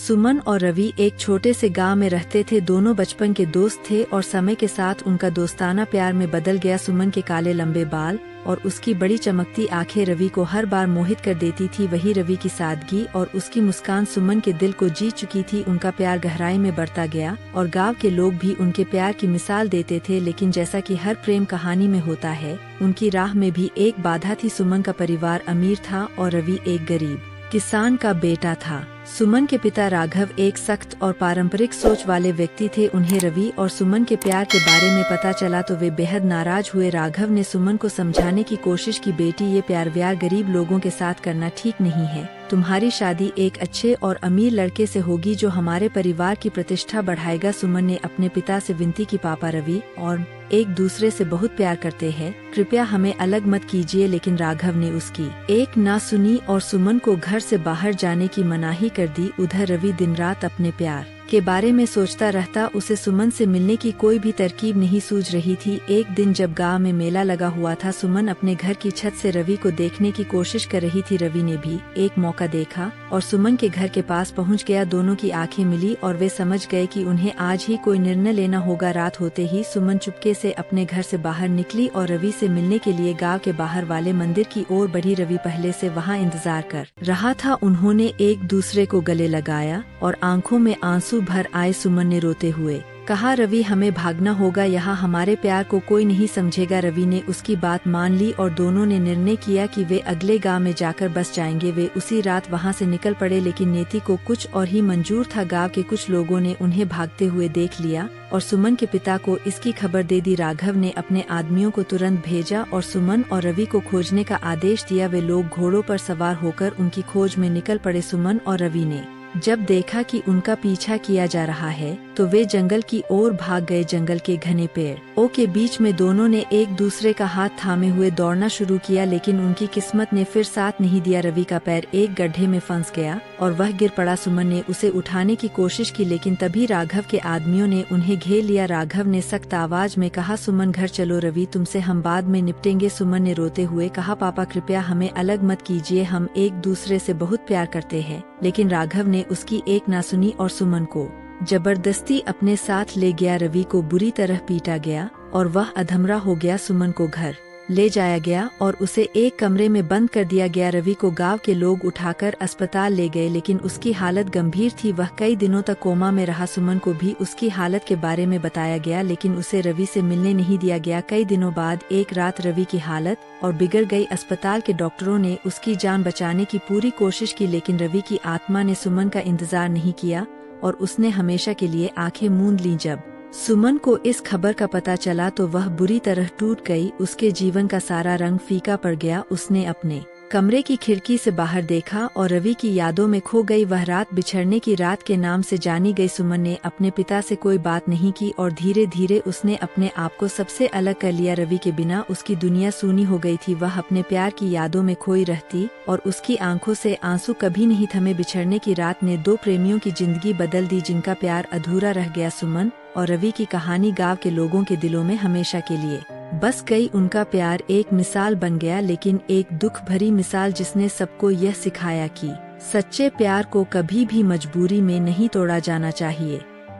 सुमन और रवि एक छोटे से गांव में रहते थे। दोनों बचपन के दोस्त थे और समय के साथ उनका दोस्ताना प्यार में बदल गया। सुमन के काले लंबे बाल और उसकी बड़ी चमकती आंखें रवि को हर बार मोहित कर देती थी। वही रवि की सादगी और उसकी मुस्कान सुमन के दिल को जीत चुकी थी। उनका प्यार गहराई में बढ़ता गया और गांव के लोग भी उनके प्यार की मिसाल देते थे। लेकिन जैसा कि हर प्रेम कहानी में होता है, उनकी राह में भी एक बाधा थी। सुमन का परिवार अमीर था और रवि एक गरीब किसान का बेटा था। सुमन के पिता राघव एक सख्त और पारंपरिक सोच वाले व्यक्ति थे। उन्हें रवि और सुमन के प्यार के बारे में पता चला तो वे बेहद नाराज हुए। राघव ने सुमन को समझाने की कोशिश की, बेटी ये प्यार व्यार गरीब लोगों के साथ करना ठीक नहीं है। तुम्हारी शादी एक अच्छे और अमीर लड़के से होगी जो हमारे परिवार की प्रतिष्ठा बढ़ाएगा। सुमन ने अपने पिता से विनती की, पापा रवि और एक दूसरे से बहुत प्यार करते हैं, कृपया हमें अलग मत कीजिए। लेकिन राघव ने उसकी एक ना सुनी और सुमन को घर से बाहर जाने की मनाही कर दी। उधर रवि दिन रात अपने प्यार के बारे में सोचता रहता। उसे सुमन से मिलने की कोई भी तरकीब नहीं सूझ रही थी। एक दिन जब गांव में मेला लगा हुआ था, सुमन अपने घर की छत से रवि को देखने की कोशिश कर रही थी। रवि ने भी एक मौका देखा और सुमन के घर के पास पहुंच गया। दोनों की आंखें मिली और वे समझ गए कि उन्हें आज ही कोई निर्णय लेना होगा। रात होते ही सुमन चुपके से अपने घर से बाहर निकली और रवि से मिलने के लिए गांव के बाहर वाले मंदिर की ओर बढ़ी। रवि पहले से वहां इंतजार कर रहा था। उन्होंने एक दूसरे को गले लगाया और आंखों में आंसू भर आए। सुमन ने रोते हुए कहा, रवि हमें भागना होगा, यहाँ हमारे प्यार को कोई नहीं समझेगा। रवि ने उसकी बात मान ली और दोनों ने निर्णय किया कि वे अगले गांव में जाकर बस जाएंगे। वे उसी रात वहां से निकल पड़े, लेकिन नीति को कुछ और ही मंजूर था। गांव के कुछ लोगों ने उन्हें भागते हुए देख लिया और सुमन के पिता को इसकी खबर दे दी। राघव ने अपने आदमियों को तुरंत भेजा और सुमन और रवि को खोजने का आदेश दिया। वे लोग घोड़ों पर सवार होकर उनकी खोज में निकल पड़े। सुमन और रवि ने जब देखा कि उनका पीछा किया जा रहा है तो वे जंगल की ओर भाग गए। जंगल के घने पेड़ों के बीच में दोनों ने एक दूसरे का हाथ थामे हुए दौड़ना शुरू किया, लेकिन उनकी किस्मत ने फिर साथ नहीं दिया। रवि का पैर एक गड्ढे में फंस गया और वह गिर पड़ा। सुमन ने उसे उठाने की कोशिश की, लेकिन तभी राघव के आदमियों ने उन्हें घेर लिया। राघव ने सख्त आवाज में कहा, सुमन घर चलो, रवि तुमसे हम बाद में निपटेंगे। सुमन ने रोते हुए कहा, पापा कृपया हमें अलग मत कीजिए, हम एक दूसरे से बहुत प्यार करते हैं। लेकिन राघव ने उसकी एक ना सुनी और सुमन को जबरदस्ती अपने साथ ले गया। रवि को बुरी तरह पीटा गया और वह अधमरा हो गया। सुमन को घर ले जाया गया और उसे एक कमरे में बंद कर दिया गया। रवि को गांव के लोग उठाकर अस्पताल ले गए, लेकिन उसकी हालत गंभीर थी। वह कई दिनों तक कोमा में रहा। सुमन को भी उसकी हालत के बारे में बताया गया, लेकिन उसे रवि से मिलने नहीं दिया गया। कई दिनों बाद एक रात रवि की हालत और बिगड़ गई। अस्पताल के डॉक्टरों ने उसकी जान बचाने की पूरी कोशिश की, लेकिन रवि की आत्मा ने सुमन का इंतजार नहीं किया और उसने हमेशा के लिए आंखें मूंद लीं। जब सुमन को इस खबर का पता चला तो वह बुरी तरह टूट गई। उसके जीवन का सारा रंग फीका पड़ गया। उसने अपने कमरे की खिड़की से बाहर देखा और रवि की यादों में खो गई। वह रात बिछड़ने की रात के नाम से जानी गई। सुमन ने अपने पिता से कोई बात नहीं की और धीरे धीरे उसने अपने आप को सबसे अलग कर लिया। रवि के बिना उसकी दुनिया सूनी हो गई थी। वह अपने प्यार की यादों में खोई रहती और उसकी आंखों से आंसू कभी नहीं थमे। बिछड़ने की रात ने दो प्रेमियों की जिंदगी बदल दी, जिनका प्यार अधूरा रह गया। सुमन और रवि की कहानी गांव के लोगों के दिलों में हमेशा के लिए बस गई। उनका प्यार एक मिसाल बन गया, लेकिन एक दुख भरी मिसाल जिसने सबको यह सिखाया कि सच्चे प्यार को कभी भी मजबूरी में नहीं तोड़ा जाना चाहिए।